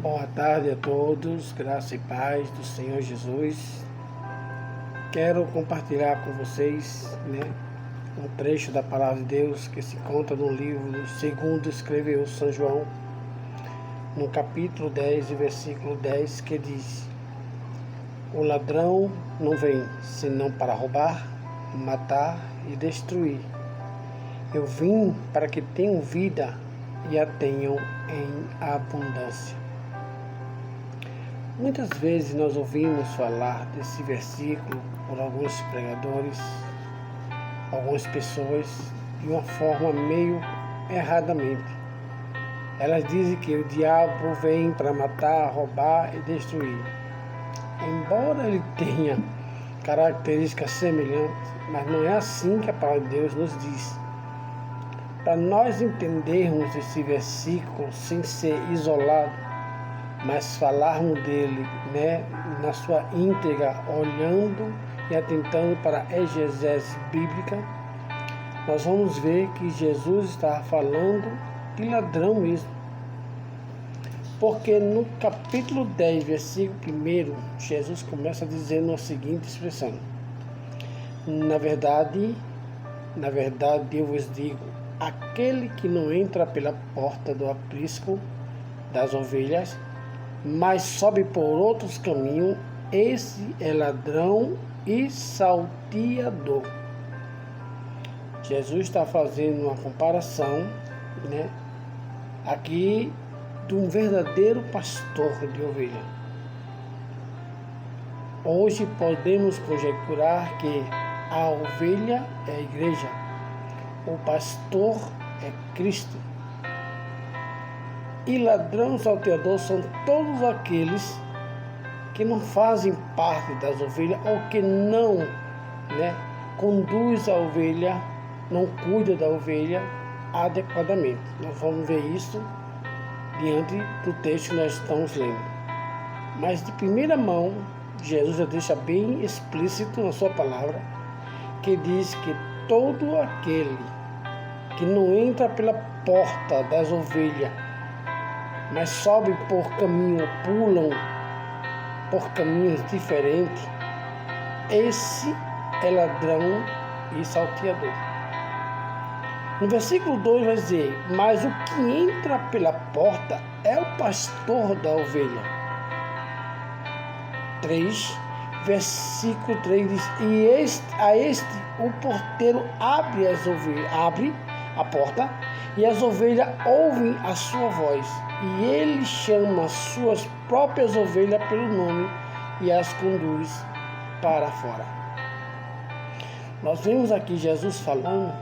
Boa tarde a todos, graça e paz do Senhor Jesus. Quero compartilhar com vocês, um trecho da palavra de Deus que se conta no livro segundo escreveu São João, no capítulo 10 e versículo 10, que diz: O ladrão não vem senão para roubar, matar e destruir. Eu vim para que tenham vida e a tenham em abundância. Muitas vezes nós ouvimos falar desse versículo por alguns pregadores, algumas pessoas, de uma forma meio erradamente. Elas dizem que o diabo vem para matar, roubar e destruir. Embora ele tenha características semelhantes, mas não é assim que a palavra de Deus nos diz. Para nós entendermos esse versículo sem ser isolado, mas falarmos dele, na sua íntegra, olhando e atentando para a exegese bíblica, nós vamos ver que Jesus estava falando de ladrão mesmo. Porque no capítulo 10, versículo 1, Jesus começa dizendo a seguinte expressão: Na verdade eu vos digo, aquele que não entra pela porta do aprisco das ovelhas, mas sobe por outros caminhos, esse é ladrão e salteador. Jesus está fazendo uma comparação, aqui de um verdadeiro pastor de ovelha. Hoje podemos conjecturar que a ovelha é a igreja, o pastor é Cristo. E ladrão e salteador são todos aqueles que não fazem parte das ovelhas ou que não conduz a ovelha, não cuida da ovelha adequadamente. Nós vamos ver isso diante do texto que nós estamos lendo. Mas de primeira mão, Jesus já deixa bem explícito na sua palavra, que diz que todo aquele que não entra pela porta das ovelhas, mas sobem por caminho, pulam por caminhos diferentes, esse é ladrão e salteador. No versículo 2 vai dizer: Mas o que entra pela porta é o pastor da ovelha. 3, versículo 3 diz: E a este o porteiro abre a porta, e as ovelhas ouvem a sua voz, e ele chama as suas próprias ovelhas pelo nome e as conduz para fora. Nós vemos aqui Jesus falando,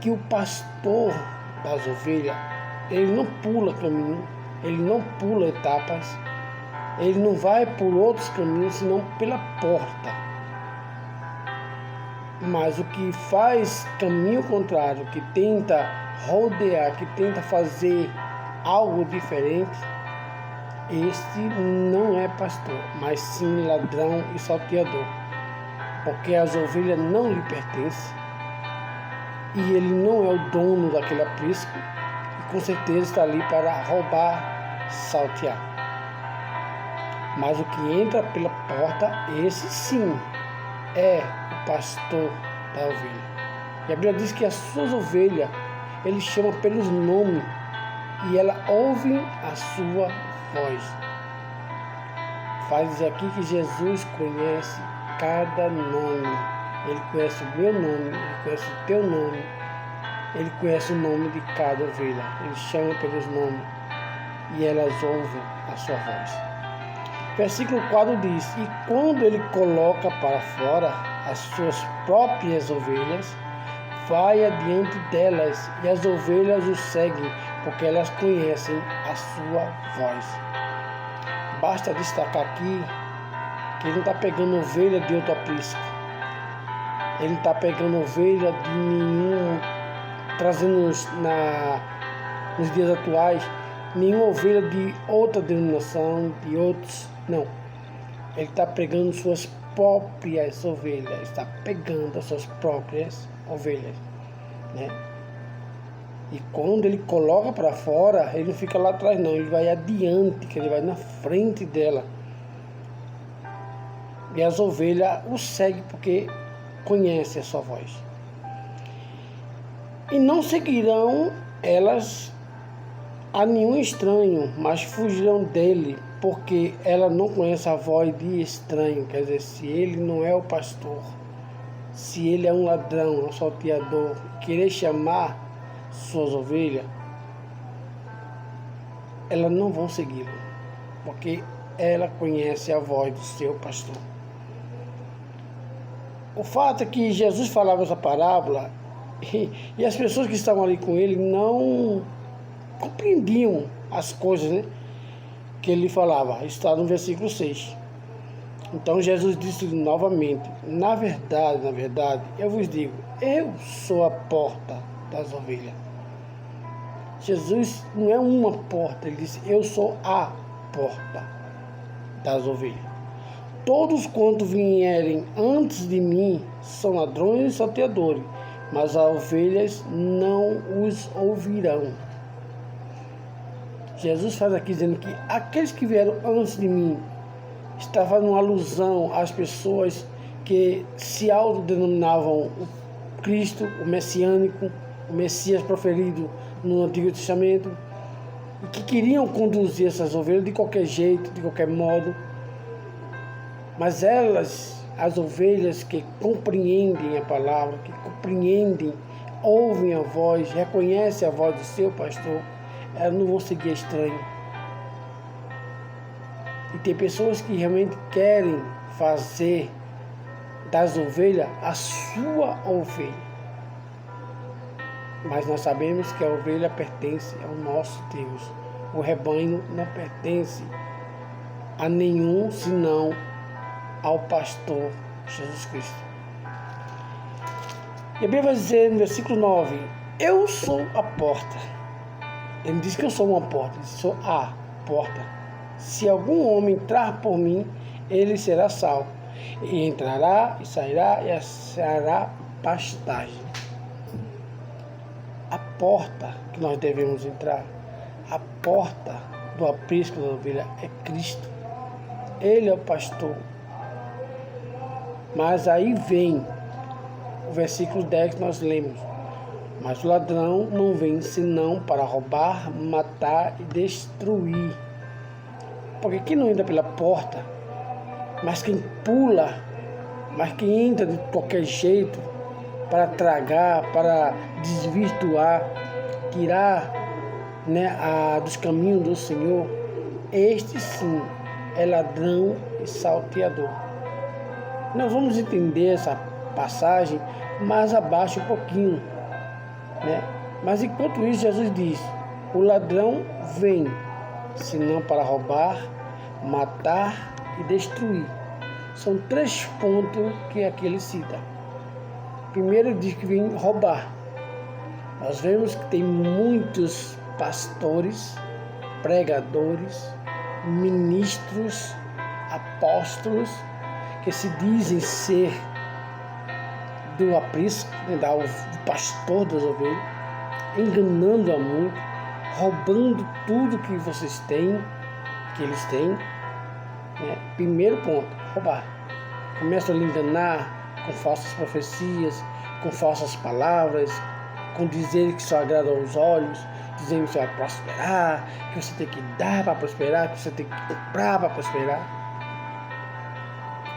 que o pastor das ovelhas, ele não pula caminho, ele não pula etapas, ele não vai por outros caminhos, senão pela porta. Mas o que faz caminho contrário, que tenta rodear, que tenta fazer algo diferente, este não é pastor, mas sim ladrão e salteador. Porque as ovelhas não lhe pertencem, e ele não é o dono daquele aprisco, e com certeza está ali para roubar, saltear. Mas o que entra pela porta, esse sim é o pastor da ovelha. E a Bíblia diz que as suas ovelhas ele chama pelos nomes, e ela ouve a sua voz. Faz dizer aqui que Jesus conhece cada nome. Ele conhece o meu nome, ele conhece o teu nome, ele conhece o nome de cada ovelha. Ele chama pelos nomes e elas ouvem a sua voz. Versículo 4 diz: E quando ele coloca para fora as suas próprias ovelhas, vai adiante delas, e as ovelhas o seguem, porque elas conhecem a sua voz. Basta destacar aqui que ele não está pegando ovelha de outro aprisco. Ele não está pegando ovelha de nenhum, trazendo nos dias atuais, nenhuma ovelha de outra denominação, de outros. Não. Ele está pegando suas próprias ovelhas. Está pegando as suas próprias ovelhas. E quando ele coloca para fora, ele não fica lá atrás não, ele vai adiante, que ele vai na frente dela. E as ovelhas o seguem porque conhecem a sua voz. E não seguirão elas a nenhum estranho, mas fugirão dele, porque ela não conhece a voz de estranho. Quer dizer, se ele não é o pastor, se ele é um ladrão, um salteador, querer chamar suas ovelhas, elas não vão segui-lo, porque ela conhece a voz do seu pastor. O fato é que Jesus falava essa parábola e as pessoas que estavam ali com ele não compreendiam as coisas, né, que ele falava. Está no versículo 6. Então Jesus disse novamente: na verdade, eu vos digo, eu sou a porta das ovelhas. Jesus não é uma porta, ele disse: eu sou a porta das ovelhas. Todos quanto vierem antes de mim são ladrões e salteadores, mas as ovelhas não os ouvirão. Jesus faz aqui dizendo que aqueles que vieram antes de mim estava fazendo uma alusão às pessoas que se autodenominavam o Cristo, o messiânico, o Messias proferido no Antigo Testamento, e que queriam conduzir essas ovelhas de qualquer jeito, de qualquer modo. Mas elas, as ovelhas que compreendem a palavra, que compreendem, ouvem a voz, reconhecem a voz do seu pastor, elas não vão seguir estranho. E tem pessoas que realmente querem fazer das ovelhas a sua ovelha. Mas nós sabemos que a ovelha pertence ao nosso Deus. O rebanho não pertence a nenhum senão ao pastor Jesus Cristo. E a Bíblia vai dizer no versículo 9: eu sou a porta. Ele diz que eu sou uma porta, eu sou a porta. Se algum homem entrar por mim, ele será salvo. E entrará e sairá e achará pastagem. A porta que nós devemos entrar, a porta do aprisco da ovelha é Cristo. Ele é o pastor. Mas aí vem o versículo 10 que nós lemos: mas o ladrão não vem senão para roubar, matar e destruir. Porque quem não entra pela porta, mas quem pula, mas quem entra de qualquer jeito para tragar, para desvirtuar, tirar, dos caminhos do Senhor, este sim é ladrão e salteador. Nós vamos entender essa passagem mais abaixo um pouquinho, Mas enquanto isso, Jesus diz: o ladrão vem senão para roubar, matar e destruir. São 3 pontos que aqui ele cita. Primeiro, ele diz que vem roubar. Nós vemos que tem muitos pastores, pregadores, ministros, apóstolos que se dizem ser do aprisco, do pastor das ovelhas, enganando a muito, roubando tudo que vocês têm, que eles têm. Primeiro ponto, roubar. Começam a lhe enganar com falsas profecias, com falsas palavras, com dizer que só agrada aos olhos, dizendo que você vai prosperar, que você tem que dar para prosperar, que você tem que comprar para prosperar.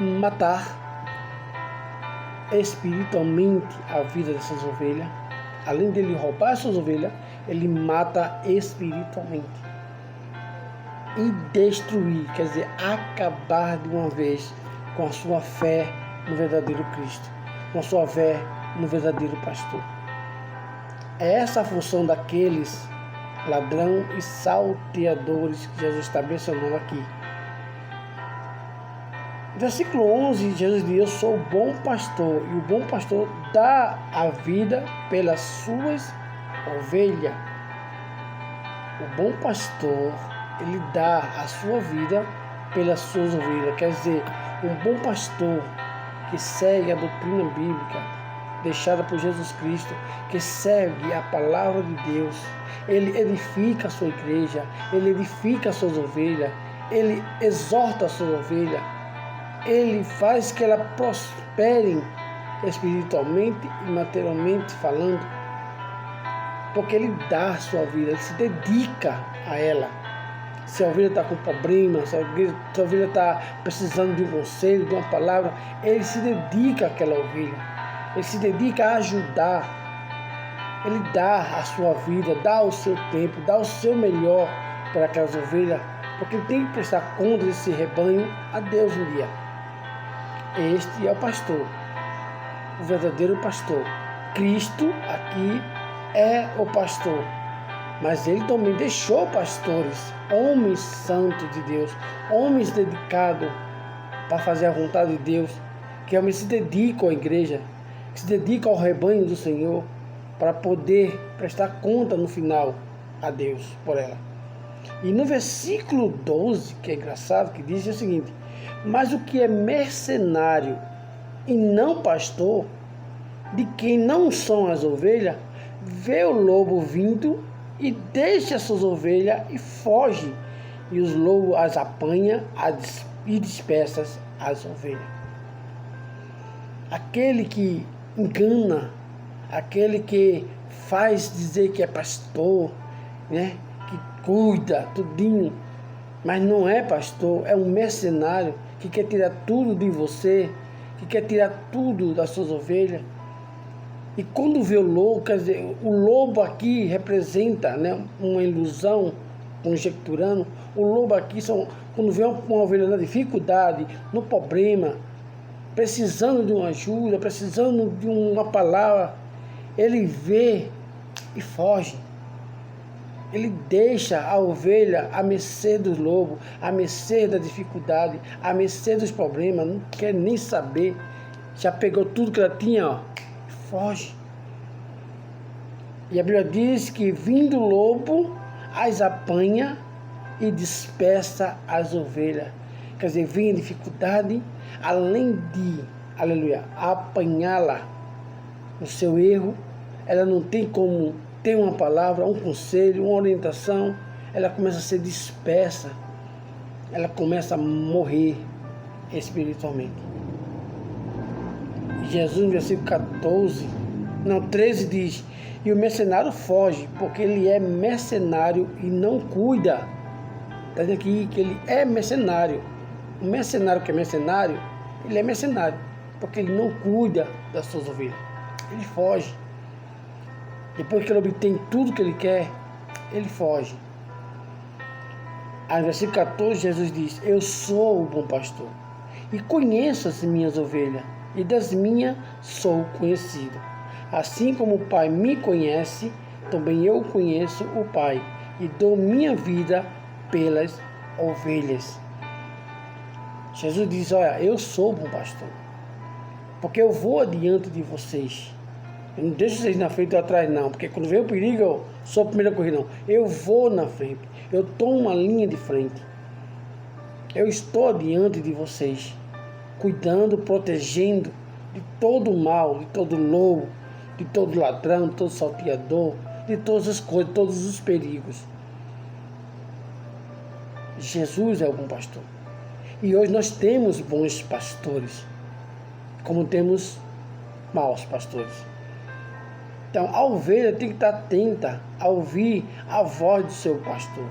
Matar espiritualmente a vida dessas ovelhas. Além dele roubar essas ovelhas, ele mata espiritualmente. E destruir, quer dizer, acabar de uma vez com a sua fé no verdadeiro Cristo, com a sua fé no verdadeiro pastor. É essa a função daqueles ladrão e salteadores que Jesus está mencionando aqui. Versículo 11, Jesus diz: eu sou o bom pastor, e o bom pastor dá a vida pelas suas ovelhas. O bom pastor, ele dá a sua vida pelas suas ovelhas. Quer dizer, um bom pastor que segue a doutrina bíblica, deixada por Jesus Cristo, que segue a palavra de Deus. Ele edifica a sua igreja, ele edifica as suas ovelhas, ele exorta as suas ovelhas, ele faz que elas prosperem espiritualmente e materialmente falando, porque ele dá a sua vida, ele se dedica a ela. Se a ovelha está com problema, se a ovelha está precisando de um conselho, de uma palavra, ele se dedica àquela ovelha, ele se dedica a ajudar. Ele dá a sua vida, dá o seu tempo, dá o seu melhor para aquelas ovelhas, porque ele tem que prestar conta desse rebanho a Deus um dia. Este é o pastor, o verdadeiro pastor. Cristo aqui é o pastor, mas ele também deixou pastores, homens santos de Deus, homens dedicados para fazer a vontade de Deus, que realmente se dedicam à igreja, que se dedicam ao rebanho do Senhor, para poder prestar conta no final a Deus por ela. E no versículo 12, que é engraçado, que diz o seguinte: mas o que é mercenário e não pastor, de quem não são as ovelhas, vê o lobo vindo e deixa as suas ovelhas e foge, e os lobos as apanha e dispersa as ovelhas. Aquele que engana, aquele que faz dizer que é pastor, né? Que cuida tudinho, mas não é pastor, é um mercenário que quer tirar tudo de você, que quer tirar tudo das suas ovelhas. E quando vê o lobo, quer dizer, o lobo aqui representa, né, uma ilusão, conjecturando. O lobo aqui quando vê uma ovelha na dificuldade, no problema, precisando de uma ajuda, precisando de uma palavra, ele vê e foge. Ele deixa a ovelha à mercê do lobo, à mercê da dificuldade, à mercê dos problemas, não quer nem saber. Já pegou tudo que ela tinha, ó, e foge. E a Bíblia diz que vindo o lobo, as apanha e dispersa as ovelhas. Quer dizer, vem a dificuldade, além de, aleluia, apanhá-la no seu erro, ela não tem como ter uma palavra, um conselho, uma orientação, ela começa a ser dispersa, ela começa a morrer espiritualmente. Jesus, no versículo 13 diz: e o mercenário foge, porque ele é mercenário e não cuida. Está dizendo aqui que ele é mercenário. O mercenário que é mercenário, ele é mercenário, porque ele não cuida das suas ovelhas. Ele foge. Depois que ele obtém tudo que ele quer, ele foge. Aí no versículo 14, Jesus diz: eu sou o bom pastor e conheço as minhas ovelhas, e das minhas sou conhecido. Assim como o Pai me conhece, também eu conheço o Pai, e dou minha vida pelas ovelhas. Jesus diz: olha, eu sou o bom pastor, porque eu vou adiante de vocês. Eu não deixo vocês na frente ou atrás, não, porque quando vem o perigo, eu sou o primeiro a correr, não. Eu vou na frente, eu estou uma linha de frente. Eu estou diante de vocês, cuidando, protegendo de todo o mal, de todo lobo, de todo ladrão, de todo salteador, de todas as coisas, de todos os perigos. Jesus é o bom pastor. E hoje nós temos bons pastores, como temos maus pastores. Então, a ovelha tem que estar atenta a ouvir a voz do seu pastor.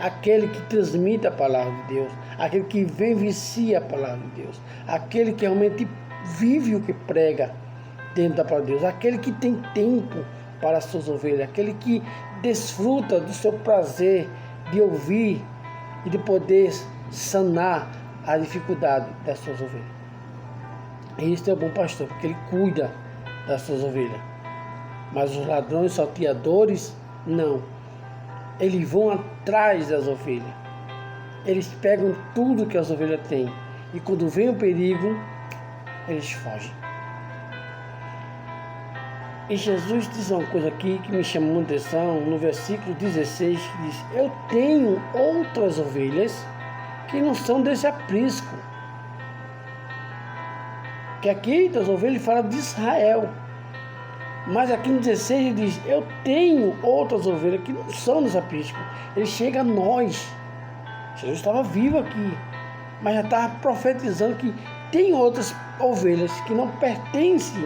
Aquele que transmite a palavra de Deus, aquele que vivencia a palavra de Deus, aquele que realmente vive o que prega dentro da palavra de Deus, aquele que tem tempo para as suas ovelhas, aquele que desfruta do seu prazer de ouvir e de poder sanar a dificuldade das suas ovelhas. Este é o bom pastor, porque ele cuida das suas ovelhas. Mas os ladrões, salteadores, não. Eles vão atrás das ovelhas. Eles pegam tudo que as ovelhas têm. E quando vem o perigo, eles fogem. E Jesus diz uma coisa aqui que me chamou a atenção, no versículo 16, que diz: eu tenho outras ovelhas que não são desse aprisco, Que aqui das ovelhas ele fala de Israel. Mas aqui no 16 ele diz, eu tenho outras ovelhas que não são dos apriscos. Ele chega a nós. Jesus estava vivo aqui, mas já estava profetizando que tem outras ovelhas que não pertencem,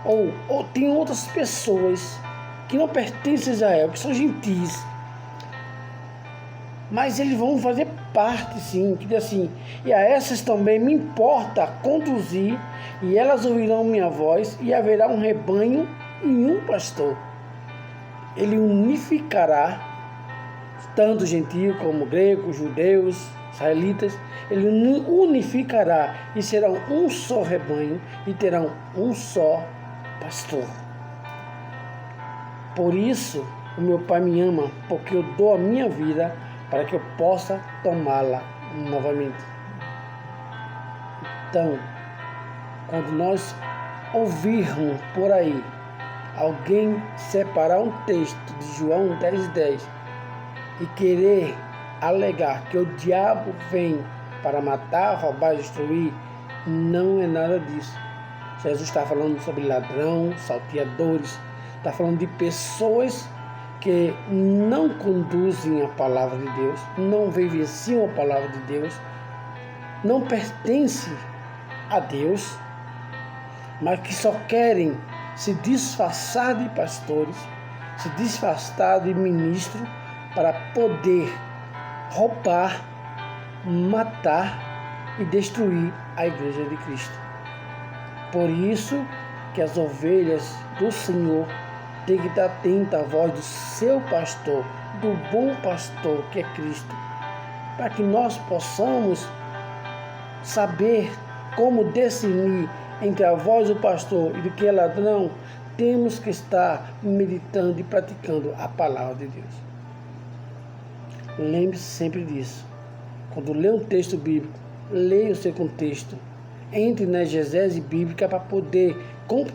ou tem outras pessoas que não pertencem a Israel, que são gentis. Mas eles vão fazer parte, sim, que diz assim, e a essas também me importa conduzir, e elas ouvirão minha voz, e haverá um rebanho e um pastor. Ele unificará tanto gentio como grego, judeus, israelitas. Ele unificará e serão um só rebanho e terão um só pastor. Por isso o meu Pai me ama, porque eu dou a minha vida para que eu possa tomá-la novamente. Então, quando nós ouvirmos por aí alguém separar um texto de João 10,10 e querer alegar que o diabo vem para matar, roubar e destruir, não é nada disso. Jesus está falando sobre ladrão, salteadores, está falando de pessoas que não conduzem a palavra de Deus, não vivenciam a palavra de Deus, não pertencem a Deus, mas que só querem se disfarçar de pastores, se disfarçar de ministros para poder roubar, matar e destruir a igreja de Cristo. Por isso que as ovelhas do Senhor têm que estar atentas à voz do seu pastor, do bom pastor que é Cristo, para que nós possamos saber como discernir entre a voz do pastor e do que é ladrão. Temos que estar meditando e praticando a palavra de Deus. Lembre-se sempre disso. Quando lê um texto bíblico, leia o seu contexto. Entre na exegese bíblica para poder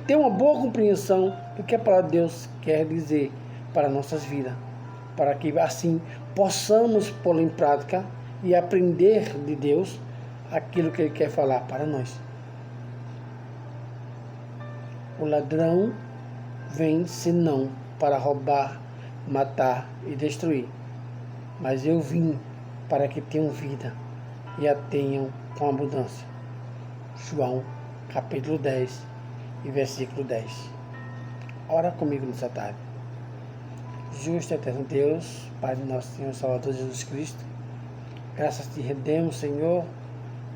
ter uma boa compreensão do que a palavra de Deus quer dizer para nossas vidas. Para que assim possamos pô-la em prática e aprender de Deus aquilo que Ele quer falar para nós. O ladrão vem senão para roubar, matar e destruir. Mas eu vim para que tenham vida e a tenham com abundância. João, capítulo 10 e versículo 10. Ora comigo nessa tarde. Justo e eterno Deus, Pai de nosso Senhor Salvador Jesus Cristo, graças te rendemos, Senhor,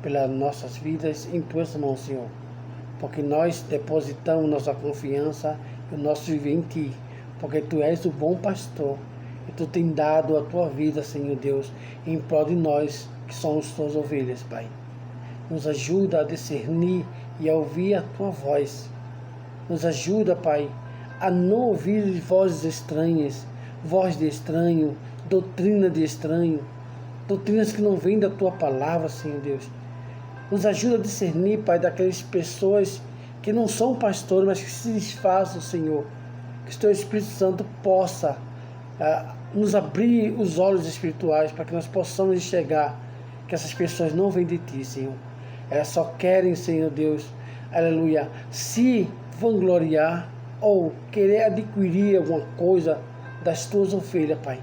pelas nossas vidas em tuas mãos, Senhor, porque nós depositamos nossa confiança e o nosso viver em ti, porque tu és o bom pastor e tu tens dado a tua vida, Senhor Deus, em prol de nós que somos tuas ovelhas, Pai. Nos ajuda a discernir e a ouvir a tua voz. Nos ajuda, Pai, a não ouvir vozes estranhas, voz de estranho, doutrina de estranho, doutrinas que não vêm da tua palavra, Senhor Deus. Nos ajuda a discernir, Pai, daquelas pessoas que não são pastores, mas que se disfarçam, Senhor. Que o teu Espírito Santo possa nos abrir os olhos espirituais para que nós possamos enxergar que essas pessoas não vêm de ti, Senhor. Elas só querem, Senhor Deus, aleluia, se vangloriar ou querer adquirir alguma coisa das tuas ovelhas, Pai.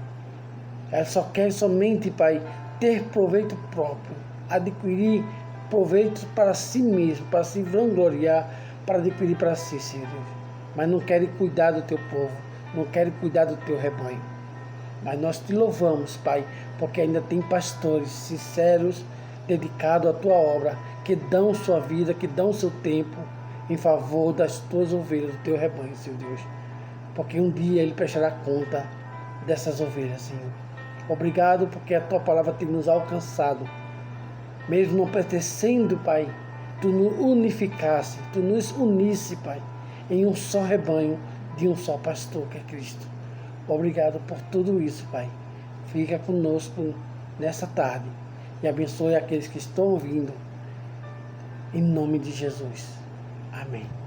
Elas só querem somente, Pai, ter proveito próprio, adquirir proveito para si mesmo, para se vangloriar, para adquirir para si, Senhor Deus. Mas não querem cuidar do teu povo, não querem cuidar do teu rebanho. Mas nós te louvamos, Pai, porque ainda tem pastores sinceros, dedicados à tua obra, que dão sua vida, que dão seu tempo em favor das tuas ovelhas, do teu rebanho, Senhor Deus. Porque um dia Ele prestará conta dessas ovelhas, Senhor. Obrigado porque a tua palavra tem nos alcançado. Mesmo não pertencendo, Pai, tu nos unificasse, tu nos unisse, Pai, em um só rebanho de um só pastor, que é Cristo. Obrigado por tudo isso, Pai. Fica conosco nessa tarde e abençoe aqueles que estão ouvindo. Em nome de Jesus. Amém.